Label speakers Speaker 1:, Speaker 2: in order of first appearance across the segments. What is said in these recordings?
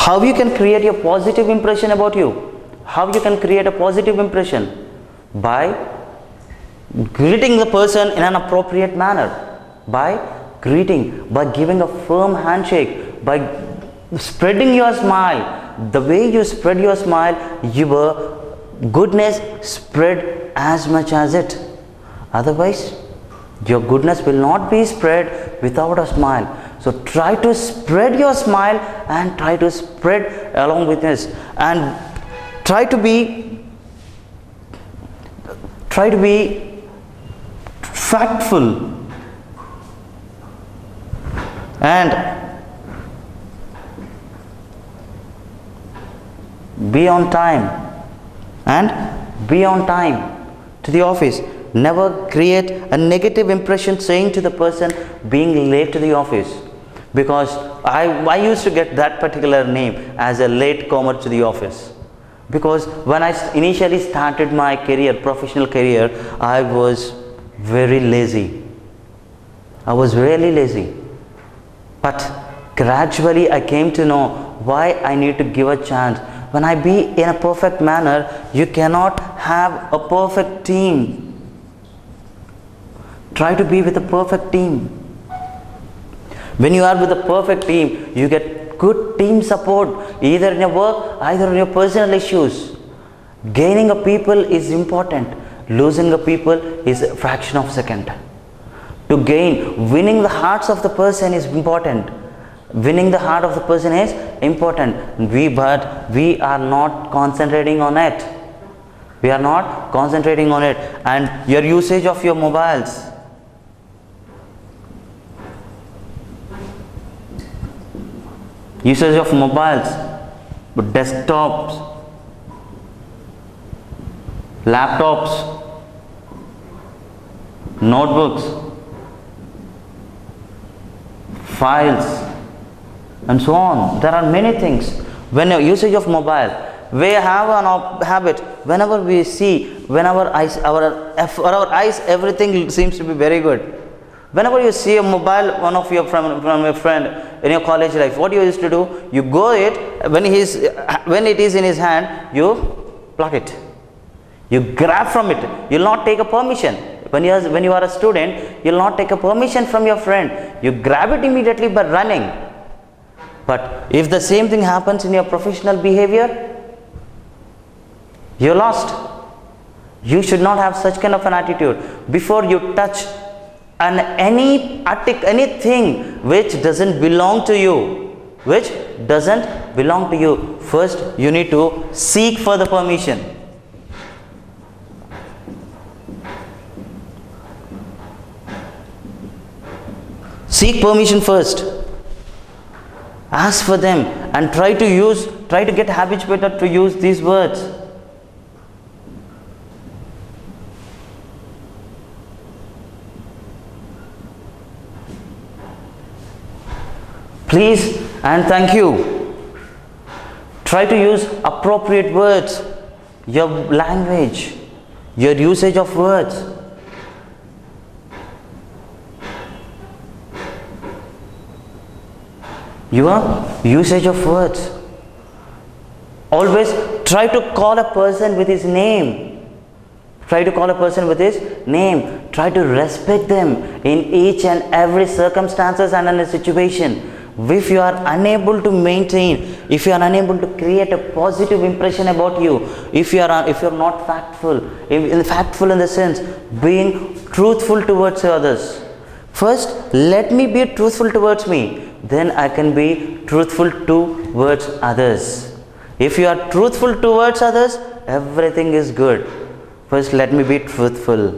Speaker 1: How you can create a positive impression about you? How you can create a positive impression? By greeting the person in an appropriate manner, by greeting, by giving a firm handshake, by spreading your smile. The way you spread your smile, your goodness spread as much as it. Otherwise, your goodness will not be spread without a smile. So try to spread your smile and try to spread along with this, and try to be factful and be on time to the office. Never create a negative impression saying to the person being late to the office, because I used to get that particular name as a late comer to the office, because when I initially started my career, professional career, I was very lazy. I was really lazy. But gradually I came to know why I need to give a chance. When I be in a perfect manner, you cannot have a perfect team. Try to be with a perfect team. When you are with a perfect team, you get good team support, either in your work, either in your personal issues. Gaining a people is important. Losing a people is a fraction of a second. To gain, winning the hearts of the person is important. Winning the heart of the person is important. But we are not concentrating on it. We are not concentrating on it. And your usage of your mobiles. Usage of mobiles, desktops, laptops, notebooks, files, and so on. There are many things. When a usage of mobile, we have an habit. Whenever we see, when our eyes, everything seems to be very good. Whenever you see a mobile, one of your from your friend in your college life, what you used to do? You go it when it is in his hand, you pluck it. You grab from it. You will not take a permission. When you are a student, you will not take a permission from your friend. You grab it immediately by running. But if the same thing happens in your professional behavior, you are lost. You should not have such kind of an attitude. Before you touch anything which doesn't belong to you, first you need to seek for the permission. Seek permission first. Ask for them and try to get habituated to use these words. Please and thank you. Try to use appropriate words, your language, your usage of words. Your usage of words. Always try to call a person with his name. Try to call a person with his name. Try to respect them in each and every circumstances and in a situation. If you are unable to maintain, if you are unable to create a positive impression about you, if you are not factful in the sense being truthful towards others. First, let me be truthful towards me, then I can be truthful towards others. If you are truthful towards others, everything is good. First, let me be truthful.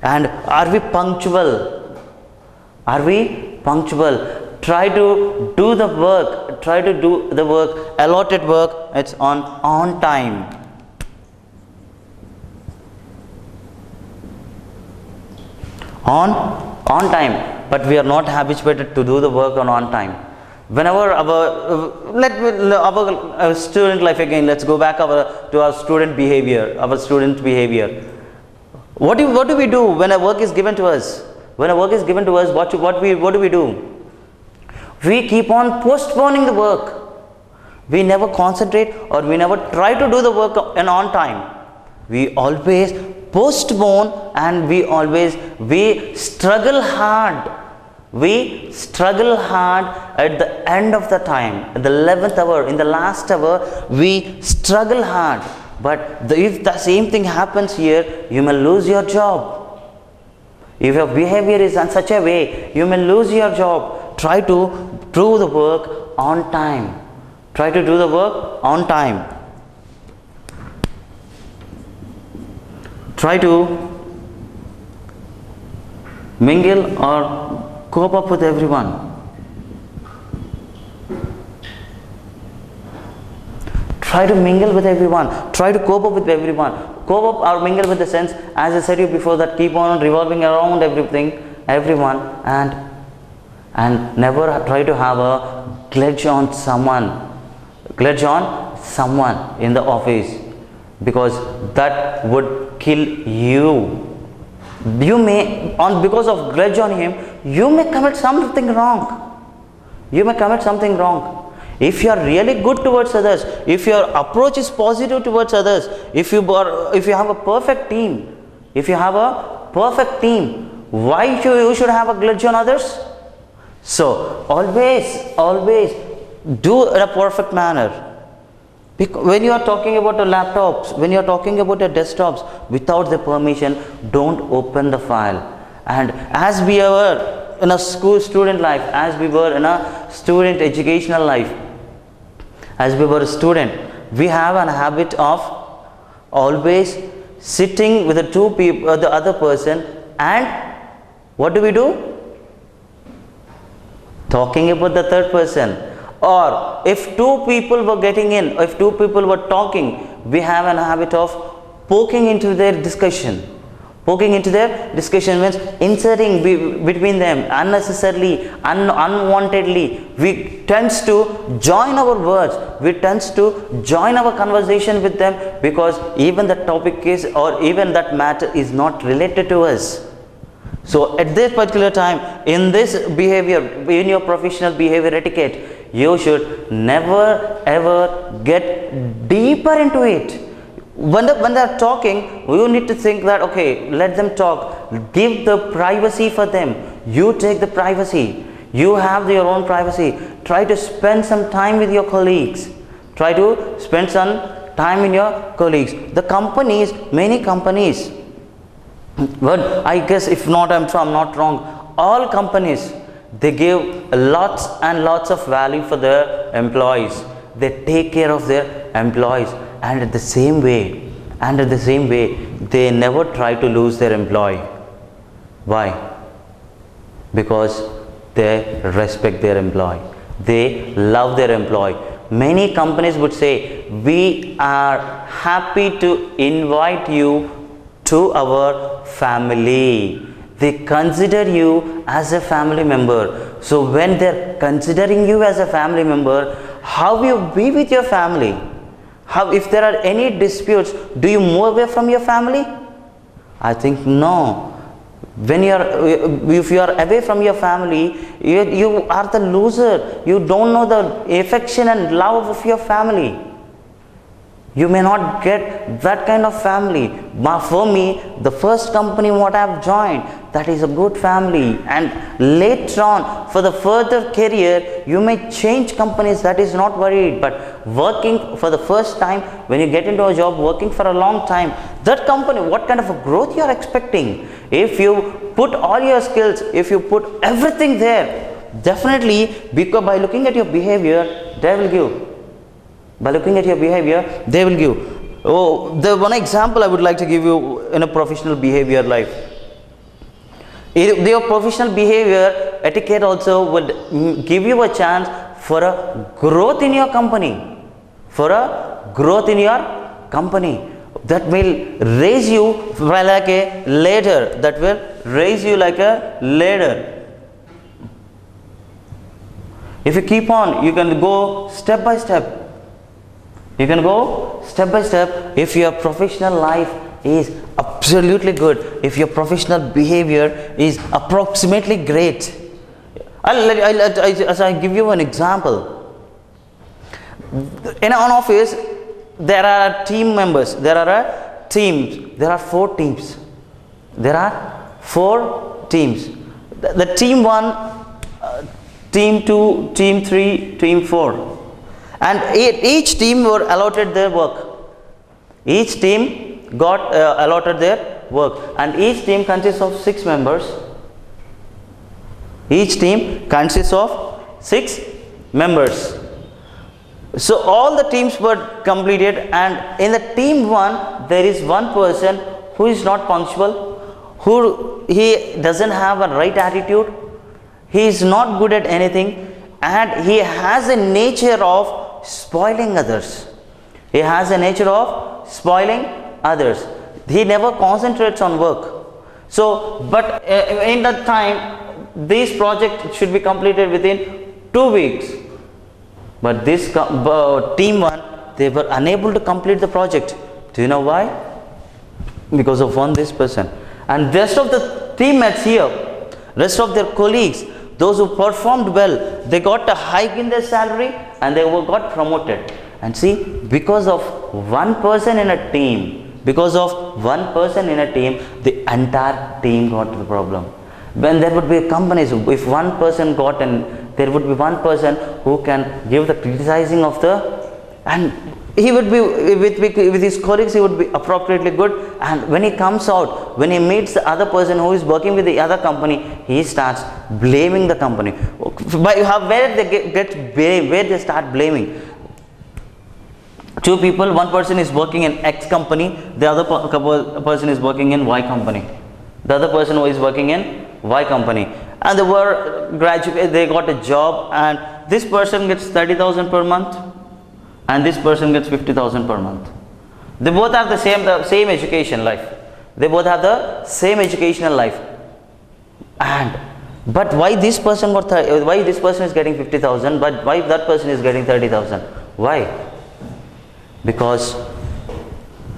Speaker 1: And are we punctual? Are we punctual? Try to do the work, allotted work, it's on time. On time, but we are not habituated to do the work on time. Whenever our student life again, let's go back to our student behavior, What do we do when a work is given to us? When a work is given to us, what do we do? We keep on postponing the work. We never concentrate or we never try to do the work on time. We always postpone and we struggle hard. We struggle hard at the end of the time, at the 11th hour, in the last hour, we struggle hard. But if the same thing happens here, you may lose your job. If your behavior is in such a way, you may lose your job. Try to do the work on time. Try to do the work on time. Try to mingle or cope up with everyone. Try to mingle with everyone. Try to cope up with everyone. Cope up or mingle with the sense, as I said to you before, that keep on revolving around everyone, and never try to have a grudge on someone in the office, because that would kill you. You may, because of grudge on him, you may commit something wrong. If you are really good towards others, if your approach is positive towards others, if you have a perfect team, why you should have a grudge on others? So always do in a perfect manner. When you are talking about the laptops, when you are talking about the desktops, without the permission, don't open the file. And as we were in a student life, as we were in a student educational life, as we were a student, we have a habit of always sitting with the two people, the other person, and what do? Talking about the third person. Or if two people were getting in, if two people were talking, we have a habit of poking into their discussion. Poking into their discussion means inserting between them unnecessarily, unwantedly. We tends to join our words, we tends to join our conversation with them, because even the topic is, or even that matter is not related to us. So at this particular time, in this behavior, in your professional behavior etiquette, you should never ever get deeper into it. When they are talking, you need to think that, okay, let them talk. Give the privacy for them. You take the privacy. You have your own privacy. Try to spend some time with your colleagues. The companies, many companies, but I guess if not, I'm not wrong, all companies, they give lots and lots of value for their employees. They take care of their employees, and at the same way, they never try to lose their employee. Why? Because they respect their employee. They love their employee. Many companies would say, we are happy to invite you to our family. They consider you as a family member. So when they're considering you as a family member, how you be with your family? How, if there are any disputes, do you move away from your family? I think no. If you are away from your family, you are the loser. You don't know the affection and love of your family. You may not get that kind of family. But for me, the first company what I have joined, that is a good family. And later on, for the further career, you may change companies, that is not worried. But working for the first time, when you get into a job, working for a long time, that company, what kind of a growth you are expecting? If you put all your skills, if you put everything there, definitely, because by looking at your behavior, they will give. By looking at your behavior, they will give. Oh, the one example I would like to give you in a professional behavior life. Your professional behavior etiquette also would give you a chance for a growth in your company. For a growth in your company. That will raise you like a ladder. That will raise you like a ladder. If you keep on, you can go step by step. You can go step by step. If your professional life is absolutely good, if your professional behavior is approximately great, I'll give you an example. In an office, there are team members, there are teams, there are 4 teams. There are 4 teams. The team 1, team 2, team 3, team 4. And each team were allotted their work. Each team got allotted their work. And each team consists of 6 members. Each team consists of 6 members. So all the teams were completed, and in the team 1 there is one person who is not punctual, he doesn't have a right attitude, he is not good at anything, and he has a nature of spoiling others. He has a nature of spoiling others. He never concentrates on work. So, but in that time, this project should be completed within 2 weeks. But this team 1, they were unable to complete the project. Do you know why? Because of this person. And rest of the teammates here, rest of their colleagues, those who performed well, they got a hike in their salary and they got promoted. And see, because of one person in a team, the entire team got the problem. When there would be companies, if one person got in, there would be one person who can give the criticizing of the, and he would be with his colleagues, he would be appropriately good, and when he comes out, when he meets the other person who is working with the other company, he starts blaming the company. But where they start blaming? 2 people, one person is working in X company, the other person is working in Y company. The other person who is working in Y company, and they were graduate, they got a job, and this person gets 30,000 per month and this person gets 50,000 per month. They both have the same education life. They both have the same educational life. But why this person is getting 50,000, but why that person is getting 30,000? Why? Because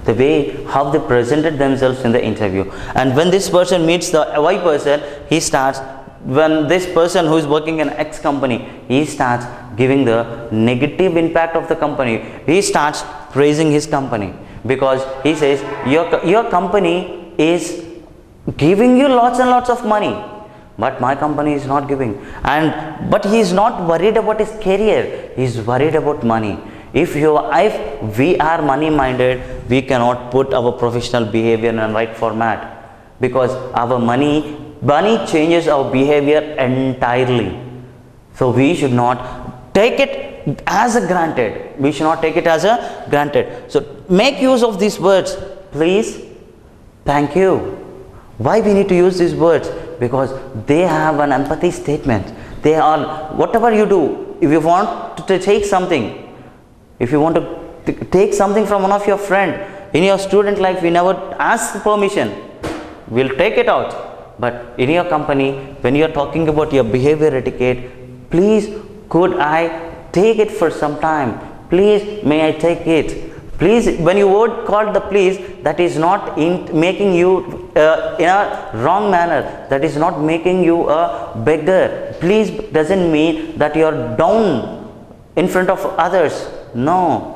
Speaker 1: the way how they presented themselves in the interview. And when this person meets the Y person, he starts, when this person who is working in X company, he starts giving the negative impact of the company. He starts praising his company, because he says your company is giving you lots and lots of money, but my company is not giving. But he is not worried about his career, he is worried about money. If we are money minded, we cannot put our professional behavior in the right format, because our money changes our behavior entirely. So we should not take it as a granted. So make use of these words. Please, thank you. Why we need to use these words? Because they have an empathy statement. They are, whatever you do, if you want to take something, if you want to take something from one of your friend, in your student life, we never ask permission. We'll take it out. But in your company, when you are talking about your behavior etiquette, please, could I take it for some time? Please, may I take it? Please, when you word called the please, that is not making you in a wrong manner. That is not making you a beggar. Please doesn't mean that you are down in front of others. No.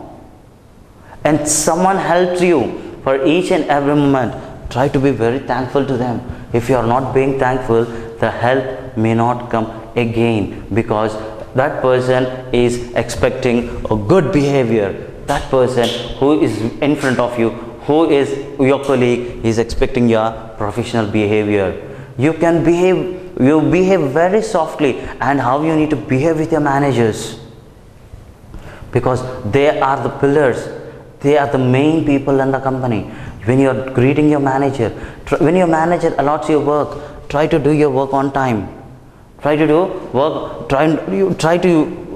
Speaker 1: And someone helps you for each and every moment. Try to be very thankful to them. If you are not being thankful, the help may not come again, because that person is expecting a good behavior. That person who is in front of you, who is your colleague, is expecting your professional behavior. You behave very softly, and how you need to behave with your managers, because they are the pillars, they are the main people in the company. When you are greeting your manager, when your manager allots your work, try to do your work on time. Try to do work,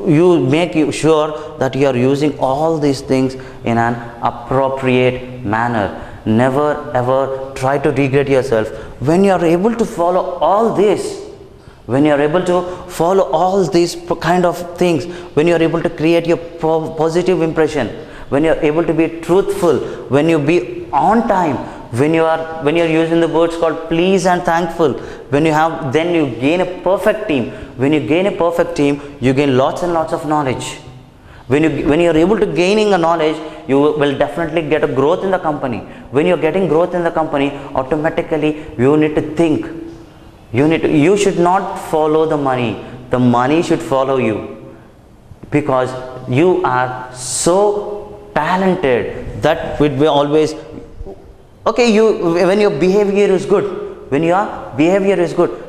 Speaker 1: you make sure that you are using all these things in an appropriate manner. Never ever try to regret yourself. When you are able to follow all this, when you are able to follow all these kind of things, when you are able to create your positive impression, when you are able to be truthful, when you be on time, when you are using the words called please and thankful, then you gain a perfect team. When you gain a perfect team, you gain lots and lots of knowledge. When you are able to gaining a knowledge, you will definitely get a growth in the company. When you are getting growth in the company, automatically you need to think. You should not follow the money. The money should follow you, because you are so talented that would be always okay. When your behavior is good,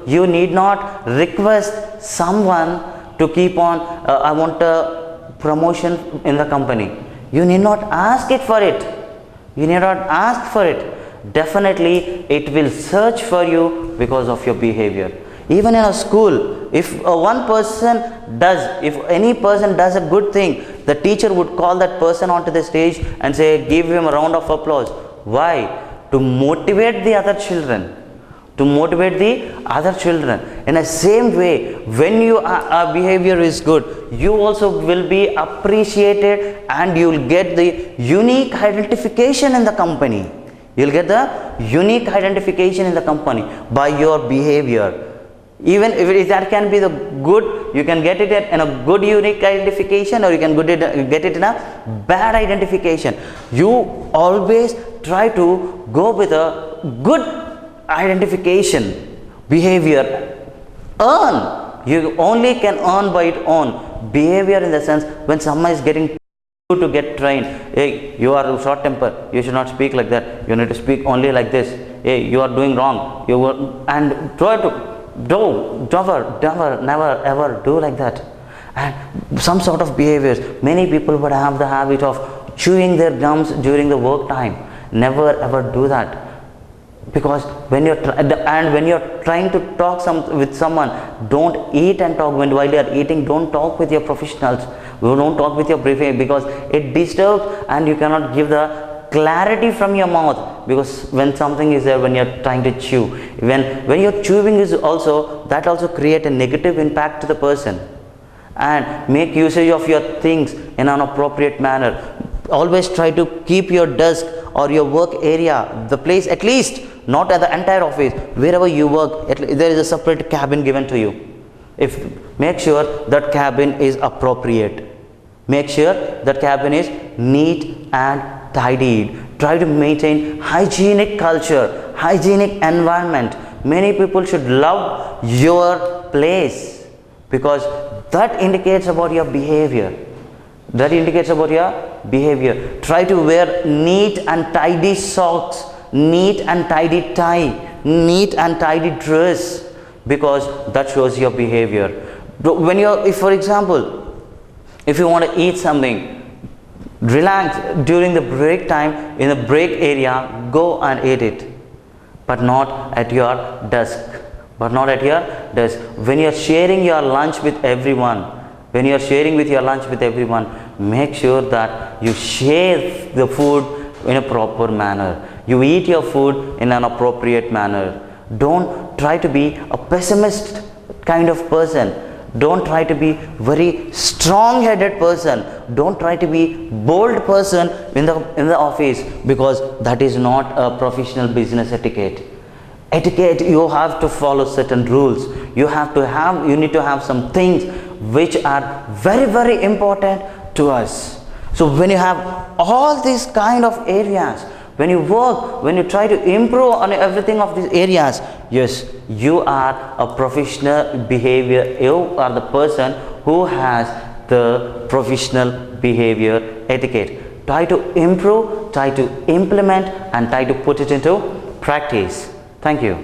Speaker 1: you need not request someone to keep on. I want a promotion in the company. You need not ask it for it. Definitely it will search for you because of your behavior. Even in a school, if any person does a good thing, the teacher would call that person onto the stage and say, give him a round of applause. Why? To motivate the other children. In the same way, when your behavior is good, you also will be appreciated, and you will get the unique identification in the company. By your behavior. Even if that can be the good, you can get it in a good unique identification, or you can get it in a bad identification. You always try to go with a good identification behavior. You only can earn by its own behavior, in the sense when someone is getting to get trained. Hey, you are short temper, you should not speak like that, you need to speak only like this. Hey, you are doing wrong, and try to never ever do like that. And some sort of behaviors, many people would have the habit of chewing their gums during the work time. Never ever do that, because when you're trying to talk with someone, don't eat and talk. While you are eating, don't talk with your professionals, don't talk with your briefing, because it disturbs and you cannot give the clarity from your mouth. Because when something is there, when you're trying to chew, when you're chewing, that also create a negative impact to the person. And make usage of your things in an appropriate manner. Always try to keep your desk or your work area, the place, at least not at the entire office, wherever you work, there is a separate cabin given to you. Make sure that cabin is appropriate. Make sure that cabin is neat and tidied. Try to maintain hygienic culture, hygienic environment. Many people should love your place, because that indicates about your behavior. Try to wear neat and tidy socks, neat and tidy tie, neat and tidy dress, because that shows your behavior. For example, if you want to eat something, relax during the break time, in the break area, go and eat it, but not at your desk. When you are sharing your lunch with everyone, make sure that you share the food in a proper manner. You eat your food in an appropriate manner. Don't try to be a pessimist kind of person. Don't try to be very strong-headed person. Don't try to be bold person in the office, because that is not a professional business etiquette. You have to follow certain rules. You need to have some things which are very, very important to us. So when you have all these kind of areas, when you work, when you try to improve on everything of these areas, yes, you are a professional behavior. You are the person who has the professional behavior etiquette. Try to improve, try to implement, and try to put it into practice. Thank you.